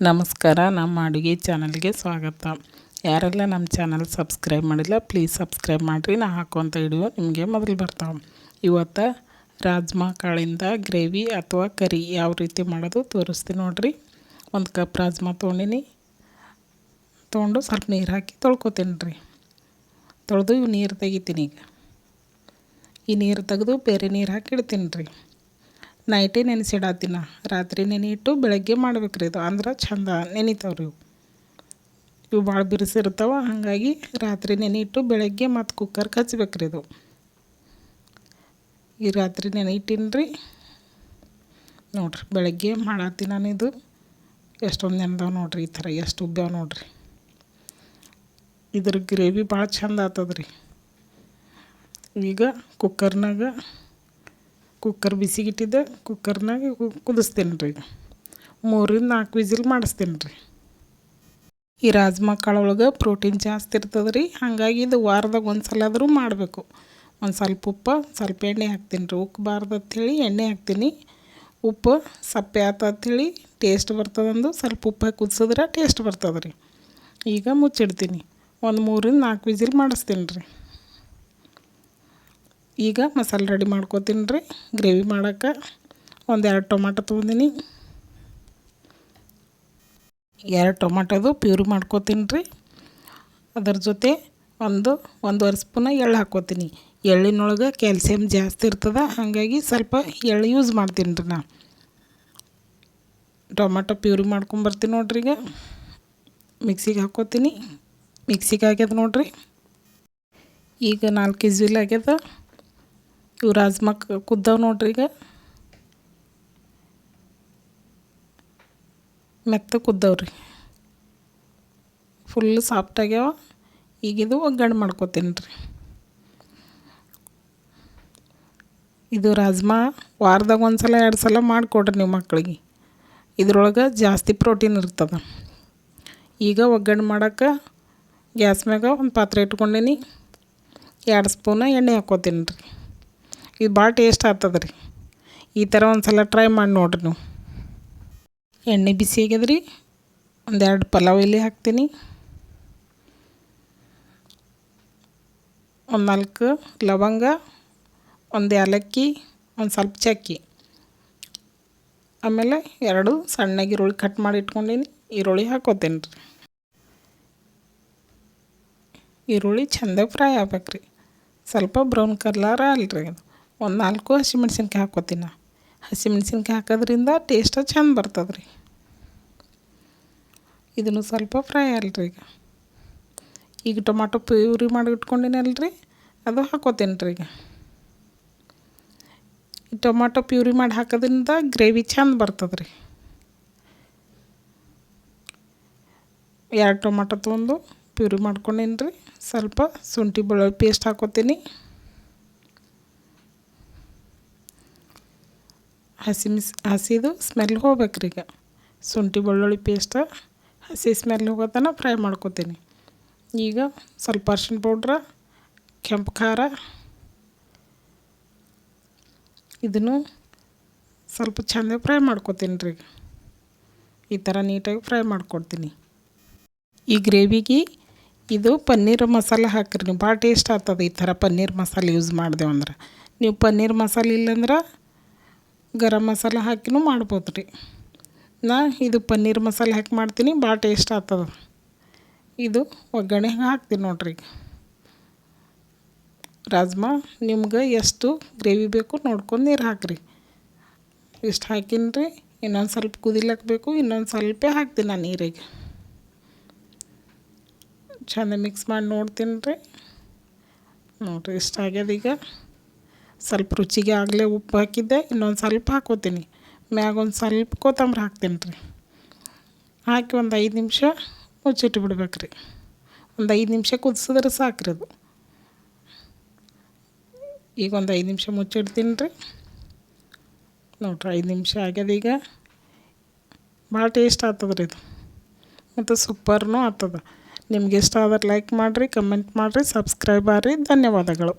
ನಮಸ್ಕಾರ. ನಮ್ಮ ಅಡುಗೆ ಚಾನಲ್ಗೆ ಸ್ವಾಗತ. ಯಾರೆಲ್ಲ ನಮ್ಮ ಚಾನಲ್ ಸಬ್ಸ್ಕ್ರೈಬ್ ಮಾಡಿಲ್ಲ ಪ್ಲೀಸ್ ಸಬ್ಸ್ಕ್ರೈಬ್ ಮಾಡಿರಿ. ನಾ ಹಾಕುವಂಥ ವಿಡಿಯೋ ನಿಮಗೆ ಮೊದಲು ಬರ್ತಾವೆ. ಇವತ್ತು ರಾಜ್ಮಾ ಕಾಳಿಂದ ಗ್ರೇವಿ ಅಥವಾ ಕರಿ ಯಾವ ರೀತಿ ಮಾಡೋದು ತೋರಿಸ್ತೀನಿ ನೋಡಿರಿ. ಒಂದು ಕಪ್ ರಾಜ್ಮಾ ತೊಗೊಂಡು ಸ್ವಲ್ಪ ನೀರು ಹಾಕಿ ತೊಳ್ಕೊತೀನಿ ರೀ. ತೊಳೆದು ಇವು ನೀರು ತೆಗಿತೀನಿ. ಈಗ ಈ ನೀರು ತೆಗೆದು ಬೇರೆ ನೀರು ಹಾಕಿ ಇಡ್ತೀನಿ ರೀ. ನೈಟೇ ನೆನೆಸಿಡತ್ತೀನಿ. ರಾತ್ರಿ ನೆನೆಯಿಟ್ಟು ಬೆಳಗ್ಗೆ ಮಾಡ್ಬೇಕು ರೀ. ಇದು ಅಂದ್ರೆ ಚಂದ ನೆನಿತಾವ್ರಿ. ಇವು ಭಾಳ ಬಿರುಸಿರ್ತಾವೆ, ಹಾಗಾಗಿ ರಾತ್ರಿ ನೆನೆಯಿಟ್ಟು ಬೆಳಗ್ಗೆ ಮತ್ತು ಕುಕ್ಕರ್ಗೆ ಹಚ್ಬೇಕು ರೀ. ಇದು ಈ ರಾತ್ರಿ ನೆನೆಯಿಟ್ಟಿನಿ ರೀ. ನೋಡಿರಿ ಬೆಳಗ್ಗೆ ಮಾಡತ್ತೀನಿ ನಾನು. ಇದು ಎಷ್ಟೊಂದು ನೆನೆದಾವೆ ನೋಡಿರಿ. ಈ ಥರ ಎಷ್ಟು ಉಬ್ಬ್ಯಾವ ನೋಡಿರಿ. ಇದ್ರ ಗ್ರೇವಿ ಭಾಳ ಚಂದ ಆಗ್ತದೆ ರೀ. ಈಗ ಕುಕ್ಕರ್ ಬಿಸಿಗಿಟ್ಟಿದ್ದೆ, ಕುಕ್ಕರ್ನಾಗ ಕುದಿಸ್ತೀನಿ ರೀ. 3-4 ವಿಸಿಲ್ ಮಾಡಿಸ್ತೀನಿ ರೀ. ಈ ರಾಜ್ಮಾ ಕಾಳೊಳಗೆ ಪ್ರೋಟೀನ್ ಜಾಸ್ತಿ ಇರ್ತದೆ ರೀ. ಹಾಗಾಗಿ ಇದು ವಾರದಾಗ ಒಂದು ಸಲ ಆದರೂ ಮಾಡಬೇಕು. ಒಂದು ಸ್ವಲ್ಪ ಉಪ್ಪು ಸ್ವಲ್ಪ ಎಣ್ಣೆ ಹಾಕ್ತೀನಿ ರೀ. ಉಕ್ಕಬಾರ್ದು ಅಂಥೇಳಿ ಎಣ್ಣೆ ಹಾಕ್ತೀನಿ. ಉಪ್ಪು ಸಪ್ಪೆ ಆತಂಥೇಳಿ ಟೇಸ್ಟ್ ಬರ್ತದಂದು ಸ್ವಲ್ಪ ಉಪ್ಪು ಹಾಕಿ ಕುದಿಸಿದ್ರೆ ಟೇಸ್ಟ್ ಬರ್ತದೆ ರೀ. ಈಗ ಮುಚ್ಚಿಡ್ತೀನಿ. ಒಂದು 3-4 ವಿಸಿಲ್ ಮಾಡಿಸ್ತೀನಿ ರೀ. ಈಗ ಮಸಾಲೆ ರೆಡಿ ಮಾಡ್ಕೊತೀನಿ ರೀ. ಗ್ರೇವಿ ಮಾಡೋಕ್ಕೆ 1-2 ಟೊಮಾಟೊ ತೊಗೊಂಡಿನಿ. 2 ಟೊಮಾಟೊದು ಪ್ಯೂರಿ ಮಾಡ್ಕೊತೀನಿ ರೀ. ಅದರ ಜೊತೆ ಒಂದೂವರೆ ಸ್ಪೂನ ಎಳ್ಳು ಹಾಕ್ಕೋತೀನಿ. ಎಳ್ಳಿನೊಳಗೆ ಕ್ಯಾಲ್ಸಿಯಂ ಜಾಸ್ತಿ ಇರ್ತದೆ, ಹಾಗಾಗಿ ಸ್ವಲ್ಪ ಎಳ್ಳು ಯೂಸ್ ಮಾಡ್ತೀನಿ ರೀ. ನಾ ಟೊಮಾಟೊ ಪ್ಯೂರಿ ಮಾಡ್ಕೊಂಬರ್ತೀನಿ ನೋಡ್ರಿ. ಈಗ ಮಿಕ್ಸಿಗೆ ಹಾಕ್ಕೋತೀನಿ. ಮಿಕ್ಸಿಗೆ ಆಗ್ಯದ ನೋಡಿರಿ. ಈಗ 4 ವಿಸಿಲ್ ಆಗ್ಯದ. ಇವು ರಾಜ್ಮಾ ಕುದ್ದಾವೆ ನೋಡ್ರಿ. ಈಗ ಮೆತ್ತ ಕುದ್ದವ್ರಿ. ಫುಲ್ ಸಾಫ್ಟ್ ಆಗ್ಯಾವ. ಈಗಿದು ಒಗ್ಗರಣೆ ಮಾಡ್ಕೊತೀನಿ ರೀ. ಇದು ರಾಜ್ಮಾ ವಾರದಾಗ 1 ಸಲ 2 ಸಲ ಮಾಡಿಕೊಡ್ರಿ ನೀವು ಮಕ್ಕಳಿಗೆ. ಇದ್ರೊಳಗೆ ಜಾಸ್ತಿ ಪ್ರೋಟೀನ್ ಇರ್ತದೆ. ಈಗ ಒಗ್ಗರಣೆ ಮಾಡೋಕ್ಕೆ ಗ್ಯಾಸ್ ಮ್ಯಾಗ ಒಂದು ಪಾತ್ರೆ ಇಟ್ಕೊಂಡೀನಿ. 2 ಸ್ಪೂನ ಎಣ್ಣೆ ಹಾಕ್ಕೋತೀನಿ ರೀ. ಇದು ಭಾಳ ಟೇಸ್ಟ್ ಆಗ್ತದೆ ರೀ. ಈ ಥರ ಒಂದು ಸಲ ಟ್ರೈ ಮಾಡಿ ನೋಡಿರಿ ನೀವು. ಎಣ್ಣೆ ಬಿಸಿ ಆಗ್ಯದ ರೀ. 1-2 ಪಲಾವ್ ಎಲೆ ಹಾಕ್ತೀನಿ. 4 ಲವಂಗ, 1 ಏಲಕ್ಕಿ, ಒಂದು ಸ್ವಲ್ಪ ಚಕ್ಕೆ, ಆಮೇಲೆ 2 ಸಣ್ಣಗೆ ಈರುಳ್ಳಿ ಕಟ್ ಮಾಡಿ ಇಟ್ಕೊಂಡೀನಿ. ಈರುಳ್ಳಿ ಹಾಕ್ಕೋತೀನಿ ರೀ. ಈರುಳ್ಳಿ ಚೆಂದ ಫ್ರೈ ಆಗ್ಬೇಕು ರೀ. ಸ್ವಲ್ಪ ಬ್ರೌನ್ ಕಲರ್ ಅಲ್ರಿ. ಅದು 4 ಹಸಿಮೆಣ್ಸಿನ್ಕಾಯಿ ಹಾಕ್ಕೋತೀನಿ. ಹಸಿಮೆಣ್ಸಿನ್ಕಾಯಿ ಹಾಕೋದ್ರಿಂದ ಟೇಸ್ಟ್ ಚೆಂದ ಬರ್ತದೆ ರೀ. ಇದನ್ನು ಸ್ವಲ್ಪ ಫ್ರೈ ಅಲ್ರಿ. ಈಗ ಟೊಮಾಟೊ ಪ್ಯೂರಿ ಮಾಡಿ ಇಟ್ಕೊಂಡಿನಲ್ರಿ, ಅದು ಹಾಕ್ಕೋತೀನಿ ರೀ. ಈಗ ಈ ಟೊಮಾಟೊ ಪ್ಯೂರಿ ಮಾಡಿ ಹಾಕೋದ್ರಿಂದ ಗ್ರೇವಿ ಚೆಂದ ಬರ್ತದೆ ರೀ. 2 ಟೊಮಾಟೊ ತೊಗೊಂಡು ಪ್ಯೂರಿ ಮಾಡ್ಕೊಂಡೀನಿ ರೀ. ಸ್ವಲ್ಪ ಶುಂಠಿ ಬೆಳ್ಳುಳ್ಳಿ ಪೇಸ್ಟ್ ಹಾಕ್ಕೋತೀನಿ. ಹಸಿದು ಸ್ಮೆಲ್ ಹೋಗ್ಬೇಕು ರೀ. ಈಗ ಶುಂಠಿ ಬೆಳ್ಳುಳ್ಳಿ ಪೇಸ್ಟ್ ಹಸಿ ಸ್ಮೆಲ್ ಹೋಗೋತನ ಫ್ರೈ ಮಾಡ್ಕೊತೀನಿ. ಈಗ ಸ್ವಲ್ಪ ಅರ್ಶಿಣ ಪೌಡ್ರ, ಕೆಂಪು ಖಾರ, ಇದನ್ನು ಸ್ವಲ್ಪ ಚೆಂದ ಫ್ರೈ ಮಾಡ್ಕೊತೀನಿ ರೀ. ಈ ಥರ ನೀಟಾಗಿ ಫ್ರೈ ಮಾಡ್ಕೊಡ್ತೀನಿ. ಈ ಗ್ರೇವಿಗೆ ಇದು ಪನ್ನೀರ್ ಮಸಾಲೆ ಹಾಕಿರಿ ನೀವು, ಭಾಳ ಟೇಸ್ಟ್ ಆಗ್ತದೆ. ಈ ಥರ ಪನ್ನೀರ್ ಮಸಾಲೆ ಯೂಸ್ ಮಾಡಿದೆವು ಅಂದ್ರೆ. ನೀವು ಪನ್ನೀರ್ ಮಸಾಲೆ ಇಲ್ಲಾಂದ್ರೆ ಗರಂ ಮಸಾಲೆ ಹಾಕಿನೂ ಮಾಡ್ಬೋದು ರೀ. ನಾ ಇದು ಪನ್ನೀರ್ ಮಸಾಲೆ ಹಾಕಿ ಮಾಡ್ತೀನಿ, ಭಾಳ ಟೇಸ್ಟ್ ಆಗ್ತದೆ. ಇದು ಒಗ್ಗರಣೆ ಹಾಕ್ತೀನಿ ನೋಡ್ರಿ. ರಾಜ್ಮಾ ನಿಮ್ಗೆ ಎಷ್ಟು ಗ್ರೇವಿ ಬೇಕು ನೋಡ್ಕೊಂಡು ನೀರು ಹಾಕಿರಿ. ಇಷ್ಟು ಹಾಕಿನಿ ರೀ. ಇನ್ನೊಂದು ಸ್ವಲ್ಪ ಕುದಿಲಕ್ಕೆ ಬೇಕು. ಇನ್ನೊಂದು ಸ್ವಲ್ಪ ಹಾಕ್ತೀನಿ ನಾನು ನೀರಿಗೆ. ಚೆಂದ ಮಿಕ್ಸ್ ಮಾಡಿ ನೋಡ್ತೀನಿ ರೀ. ನೋಡಿರಿ ಇಷ್ಟ ಆಗ್ಯದ. ಈಗ ಸ್ವಲ್ಪ ರುಚಿಗೆ ಆಗಲೇ ಉಪ್ಪು ಹಾಕಿದ್ದೆ, ಇನ್ನೊಂದು ಸ್ವಲ್ಪ ಹಾಕ್ಕೋತೀನಿ. ಮ್ಯಾಗ ಒಂದು ಸ್ವಲ್ಪ ಕೊತ್ತಂಬರಿ ಹಾಕ್ತೀನಿ ರೀ. ಹಾಕಿ ಒಂದು 5 ನಿಮಿಷ ಮುಚ್ಚಿಟ್ಟು ಬಿಡ್ಬೇಕು ರೀ. ಒಂದು 5 ನಿಮಿಷ ಕುದಿಸಿದ್ರೆ ಸಾಕ್ರಿ ಅದು. ಈಗ ಒಂದು 5 ನಿಮಿಷ ಮುಚ್ಚಿಡ್ತೀನಿ ರೀ. ನೋಡ್ರಿ 5 ನಿಮಿಷ ಆಗ್ಯದ. ಈಗ ಭಾಳ ಟೇಸ್ಟ್ ಆಗ್ತದೆ ರೀ ಇದು, ಮತ್ತು ಸೂಪರ್ನೂ ಆಗ್ತದೆ. ನಿಮ್ಗೆ ಇಷ್ಟ ಆದ್ರೆ ಲೈಕ್ ಮಾಡಿರಿ, ಕಮೆಂಟ್ ಮಾಡಿರಿ, ಸಬ್ಸ್ಕ್ರೈಬ್ ಆಗಿರಿ. ಧನ್ಯವಾದಗಳು.